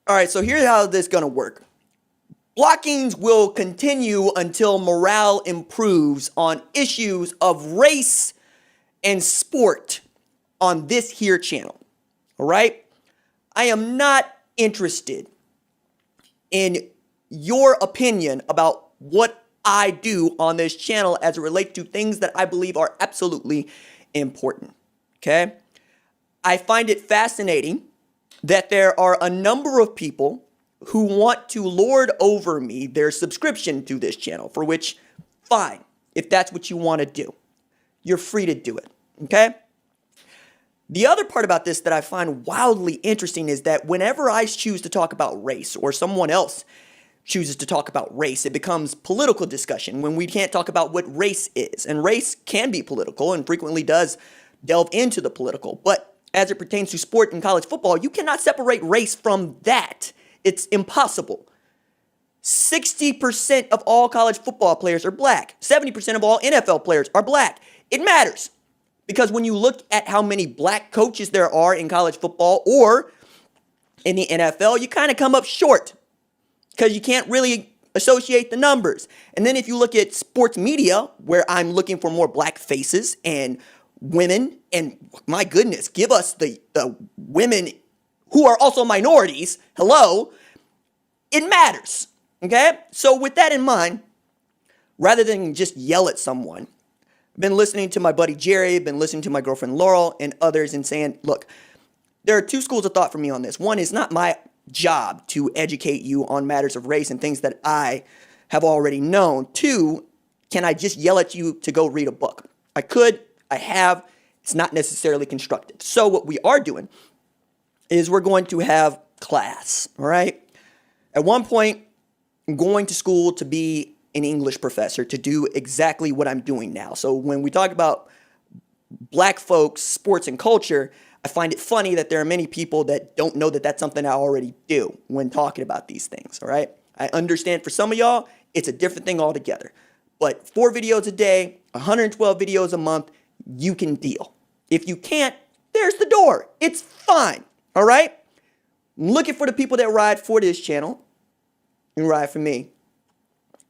All right, so here's how this is going to work. Blockings will continue until morale improves on issues of race and sport on this here channel. All right? I am not interested in your opinion about what I do on this channel as it relates to things that I believe are absolutely important. Okay? I find it fascinating that there are a number of people who want to lord over me their subscription to this channel, for which, fine, if that's what you want to do. You're free to do it, okay? The other part about this that I find wildly interesting is that whenever I choose to talk about race or someone else chooses to talk about race, it becomes political discussion when we can't talk about what race is. And race can be political and frequently does delve into the political, but as it pertains to sport and college football, you cannot separate race from that. It's impossible. 60% of all college football players are black. 70% of all NFL players are black. It matters because when you look at how many black coaches there are in college football or in the NFL, you kind of come up short because you can't really associate the numbers. And then if you look at sports media, where I'm looking for more black faces and women, and my goodness, give us the women who are also minorities. Hello. It matters. Okay? So with that in mind, rather than just yell at someone, I've been listening to my buddy Jerry, been listening to my girlfriend Laurel and others and saying, look, there are two schools of thought for me on this. One is not my job to educate you on matters of race and things that I have already known. Two, can I just yell at you to go read a book? I could. I have. It's not necessarily constructive. So what we are doing is we're going to have class, all right? At one point, I'm going to school to be an English professor to do exactly what I'm doing now. So when we talk about black folks, sports, and culture, I find it funny that there are many people that don't know that that's something I already do when talking about these things, all right? I understand for some of y'all, it's a different thing altogether. But 4 videos a day, 112 videos a month, you can deal. If you can't, there's the door. It's fine. All right? I'm looking for the people that ride for this channel and ride for me.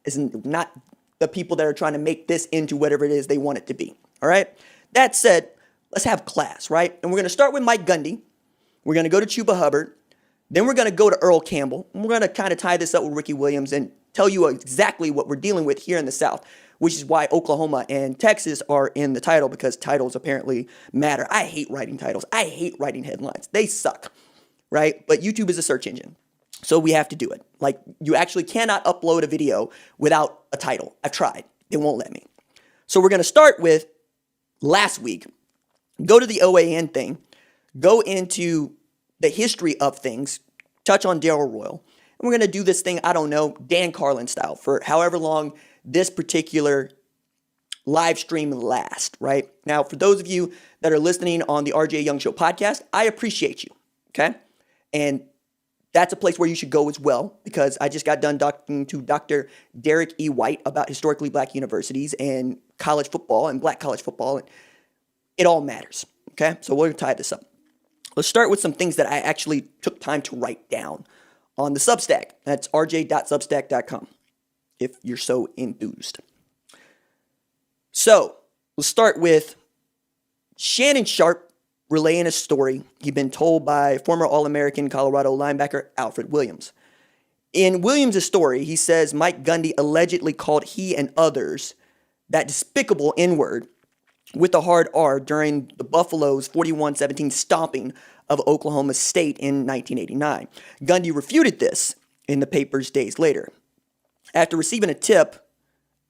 It's not the people that are trying to make this into whatever it is they want it to be. All right? That said, let's have class, right? And we're going to start with Mike Gundy. We're going to go to Chuba Hubbard. Then we're going to go to Earl Campbell. And we're going to kind of tie this up with Ricky Williams and tell you exactly what we're dealing with here in the South, which is why Oklahoma and Texas are in the title, because titles apparently matter. I hate writing titles. I hate writing headlines. They suck, right? But YouTube is a search engine, so we have to do it. Like, you actually cannot upload a video without a title. I've tried. It won't let me. So we're going to start with last week. Go to the OAN thing. Go into the history of things. Touch on Darrell Royal. And we're going to do this thing, I don't know, Dan Carlin style for however long this particular live stream lasts, right? Now, for those of you that are listening on the RJ Young Show podcast, I appreciate you, okay? And that's a place where you should go as well, because I just got done talking to Dr. Derek E. White about historically black universities and college football and black college football. And it all matters, okay? So we're going to tie this up. Let's start with some things that I actually took time to write down on the Substack. That's rj.substack.com if you're so enthused. So let's start with Shannon Sharpe relaying a story he'd been told by former All-American Colorado linebacker Alfred Williams. In Williams' story, he says Mike Gundy allegedly called he and others that despicable N-word with a hard R during the Buffalo's 41-17 stomping of Oklahoma State in 1989. Gundy refuted this in the papers days later. After receiving a tip,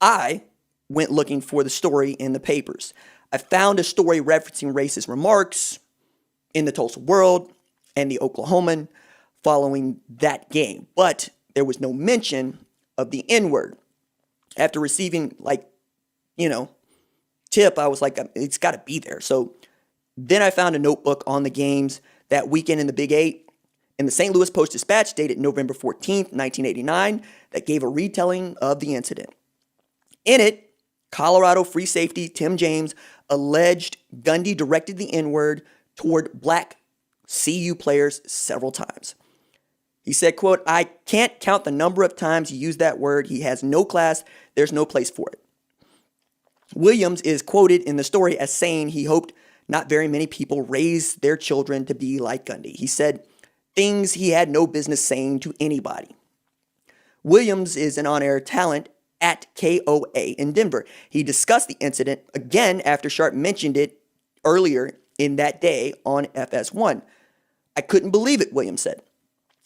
I went looking for the story in the papers. I found a story referencing racist remarks in the Tulsa World and the Oklahoman following that game, but there was no mention of the N-word. After receiving, tip, I was like, it's got to be there. So then I found a notebook on the games that weekend in the Big 8 in the St. Louis Post-Dispatch dated November 14th, 1989, that gave a retelling of the incident. In it, Colorado free safety Tim James alleged Gundy directed the N-word toward black CU players several times. He said, quote, "I can't count the number of times he used that word. He has no class. There's no place for it." Williams is quoted in the story as saying he hoped not very many people raise their children to be like Gundy. He said things he had no business saying to anybody. Williams is an on-air talent at KOA in Denver. He discussed the incident again after Sharp mentioned it earlier in that day on FS1. "I couldn't believe it," Williams said.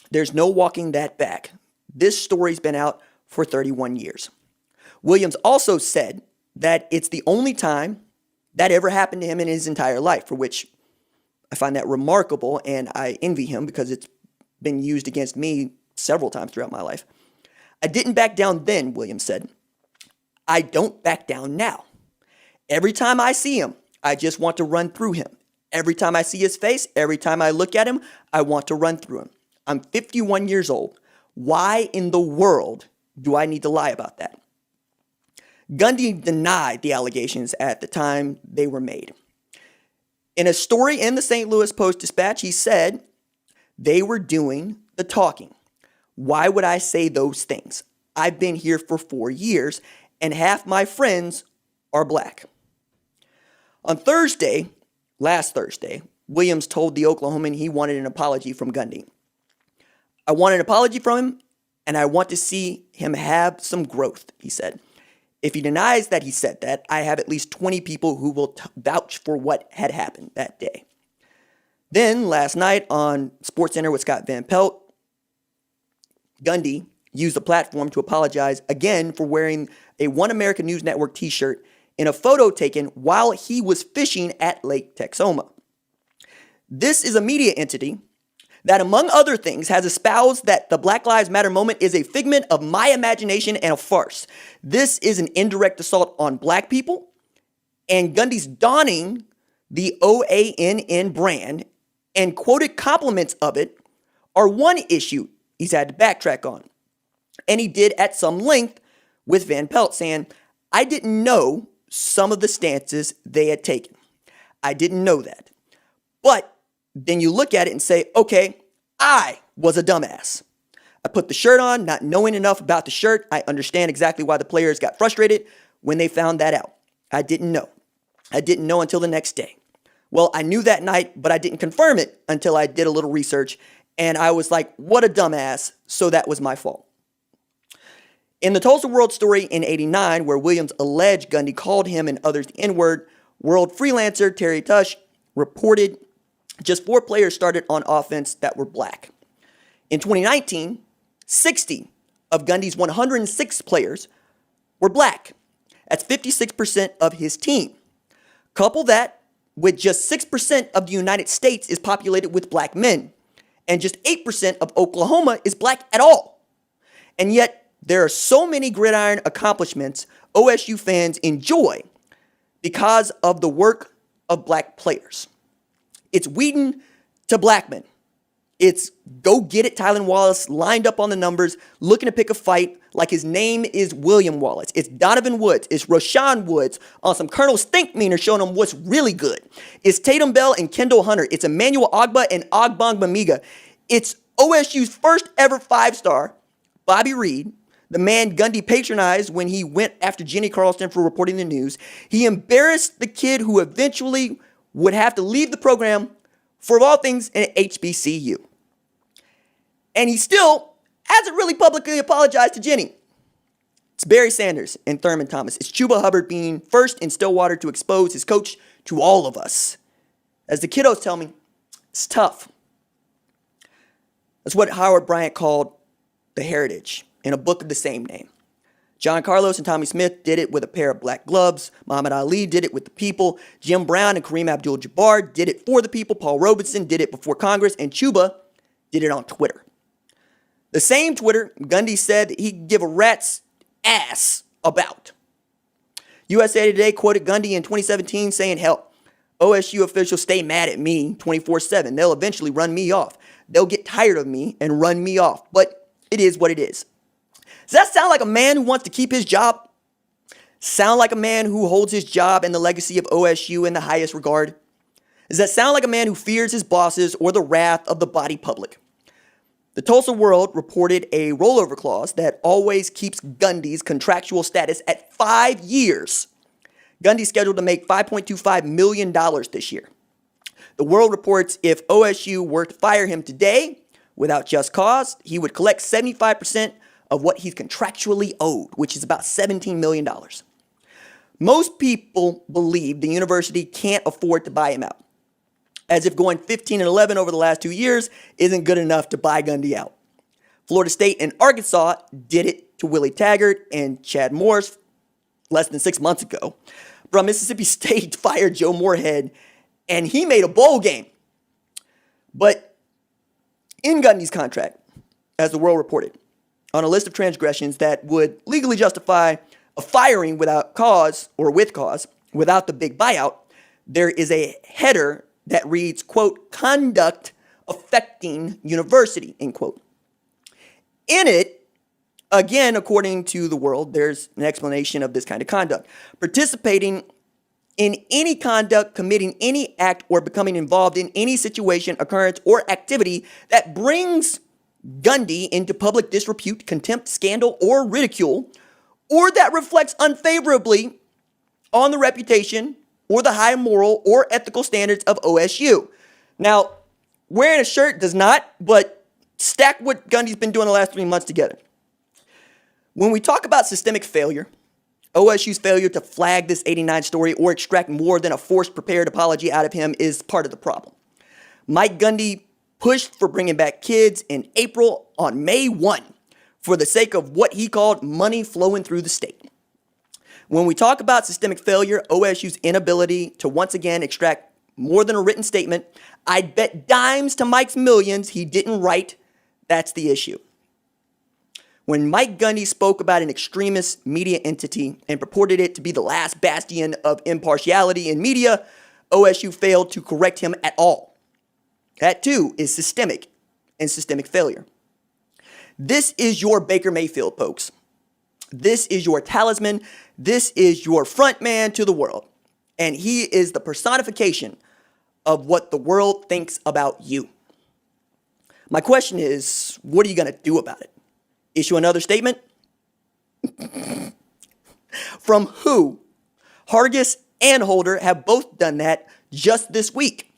"There's no walking that back. This story's been out for 31 years. Williams also said that it's the only time that ever happened to him in his entire life, for which I find that remarkable, and I envy him because it's been used against me several times throughout my life. "I didn't back down then," Williams said. "I don't back down now. Every time I see him, I just want to run through him. Every time I see his face, every time I look at him, I want to run through him. I'm 51 years old. Why in the world do I need to lie about that?" Gundy denied the allegations at the time they were made. In a story in the St. Louis Post-Dispatch, he said, "They were doing the talking. Why would I say those things? I've been here for 4 years, and half my friends are black." On last Thursday, Williams told the Oklahoman he wanted an apology from Gundy. "I want an apology from him, and I want to see him have some growth," he said. "If he denies that he said that, I have at least 20 people who will vouch for what had happened that day." Then, last night on SportsCenter with Scott Van Pelt, Gundy used the platform to apologize again for wearing a One American News Network t-shirt in a photo taken while he was fishing at Lake Texoma. This is a media entity that, among other things, has espoused that the Black Lives Matter moment is a figment of my imagination and a farce. This is an indirect assault on black people, and Gundy's donning the OANN brand and quoted compliments of it are one issue he's had to backtrack on. And he did at some length with Van Pelt, saying, "I didn't know some of the stances they had taken. I didn't know that. But then you look at it and say, okay, I was a dumbass. I put the shirt on, not knowing enough about the shirt. I understand exactly why the players got frustrated when they found that out. I didn't know. I didn't know until the next day. Well, I knew that night, but I didn't confirm it until I did a little research, and I was like, what a dumbass, so that was my fault." In the Tulsa World story in '89, where Williams alleged Gundy called him and others the N-word, World freelancer Terry Tush reported just 4 players started on offense that were black. In 2019, 60 of Gundy's 106 players were black. That's 56% of his team. Couple that with just 6% of the United States is populated with black men, and just 8% of Oklahoma is black at all. And yet, there are so many gridiron accomplishments OSU fans enjoy because of the work of black players. It's Wheaton to Blackman. It's go get it Tylan Wallace lined up on the numbers, looking to pick a fight like his name is William Wallace. It's Donovan Woods. It's Rashawn Woods on some Colonel Stinkmeaner showing him what's really good. It's Tatum Bell and Kendall Hunter. It's Emmanuel Ogba and Ogbong Bamiga. It's OSU's first ever 5-star, Bobby Reed, the man Gundy patronized when he went after Jenny Carlston for reporting the news. He embarrassed the kid who eventually would have to leave the program for, of all things, an HBCU. And he still hasn't really publicly apologized to Jenny. It's Barry Sanders and Thurman Thomas. It's Chuba Hubbard being first in Stillwater to expose his coach to all of us. As the kiddos tell me, it's tough. That's what Howard Bryant called the heritage in a book of the same name. John Carlos and Tommy Smith did it with a pair of black gloves. Muhammad Ali did it with the people. Jim Brown and Kareem Abdul-Jabbar did it for the people. Paul Robeson did it before Congress. And Chuba did it on Twitter. The same Twitter Gundy said he'd give a rat's ass about. USA Today quoted Gundy in 2017 saying, hell, OSU officials stay mad at me 24/7. They'll eventually run me off. They'll get tired of me and run me off. But it is what it is. Does that sound like a man who wants to keep his job? Sound like a man who holds his job and the legacy of OSU in the highest regard? Does that sound like a man who fears his bosses or the wrath of the body public? The Tulsa World reported a rollover clause that always keeps Gundy's contractual status at 5 years. Gundy's scheduled to make $5.25 million this year. The World reports if OSU were to fire him today without just cause, he would collect 75% of what he's contractually owed, which is about $17 million. Most people believe the university can't afford to buy him out, as if going 15-11 over the last 2 years isn't good enough to buy Gundy out. Florida State and Arkansas did it to Willie Taggart and Chad Morris less than 6 months ago. Bro, Mississippi State fired Joe Moorhead, and he made a bowl game. But in Gundy's contract, as the World reported, on a list of transgressions that would legally justify a firing without cause or with cause, without the big buyout, there is a header that reads, quote, conduct affecting university, end quote. In it, again, according to the World, there's an explanation of this kind of conduct. Participating in any conduct, committing any act, or becoming involved in any situation, occurrence, or activity that brings Gundy into public disrepute, contempt, scandal, or ridicule, or that reflects unfavorably on the reputation or the high moral or ethical standards of OSU. Now, wearing a shirt does not, but stack what Gundy's been doing the last 3 months together. When we talk about systemic failure, OSU's failure to flag this 89 story or extract more than a forced prepared apology out of him is part of the problem. Mike Gundy pushed for bringing back kids in April on May 1 for the sake of what he called money flowing through the state. When we talk about systemic failure, OSU's inability to once again extract more than a written statement, I'd bet dimes to Mike's millions he didn't write. That's the issue. When Mike Gundy spoke about an extremist media entity and purported it to be the last bastion of impartiality in media, OSU failed to correct him at all. That too is systemic and systemic failure. This is your Baker Mayfield, folks. This is your talisman. This is your front man to the world. And he is the personification of what the world thinks about you. My question is, what are you going to do about it? Issue another statement? From who? Hargis and Holder have both done that just this week.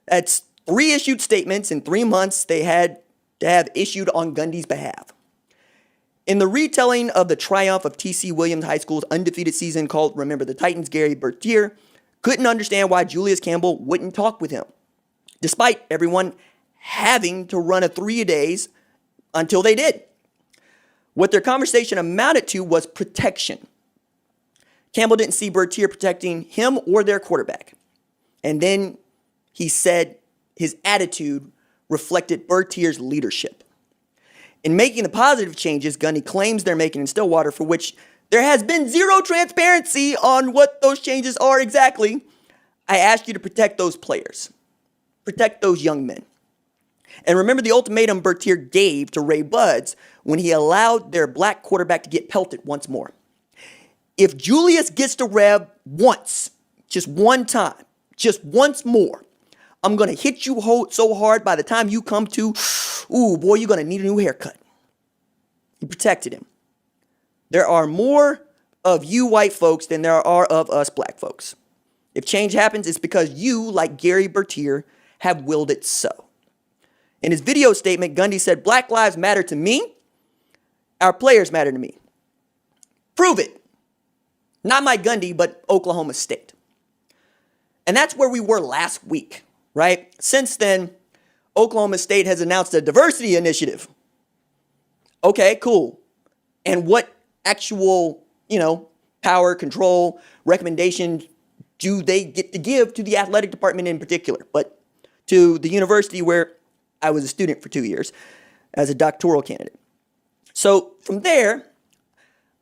That's 3 issued statements in 3 months they had to have issued on Gundy's behalf. In the retelling of the triumph of T.C. Williams High School's undefeated season called Remember the Titans, Gary Bertier couldn't understand why Julius Campbell wouldn't talk with him, despite everyone having to run a 3-a-days until they did. What their conversation amounted to was protection. Campbell didn't see Bertier protecting him or their quarterback. And then he said his attitude reflected Bertier's leadership. In making the positive changes Gundy claims they're making in Stillwater, for which there has been zero transparency on what those changes are exactly, I ask you to protect those players. Protect those young men. And remember the ultimatum Bertier gave to Ray Buds when he allowed their black quarterback to get pelted once more. If Julius gets to rev once, just one time, just once more, I'm going to hit you so hard by the time you come to, ooh, boy, you're going to need a new haircut. He protected him. There are more of you white folks than there are of us black folks. If change happens, it's because you, like Gary Bertier, have willed it so. In his video statement, Gundy said, Black lives matter to me. Our players matter to me. Prove it. Not Mike Gundy, but Oklahoma State. And that's where we were last week, right? Since then, Oklahoma State has announced a diversity initiative. Okay, cool. And what actual, power, control, recommendation do they get to give to the athletic department in particular, but to the university where I was a student for 2 years as a doctoral candidate. So from there,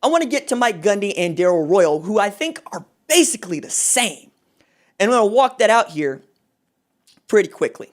I want to get to Mike Gundy and Darrell Royal, who I think are basically the same. And I'm going to walk that out here pretty quickly.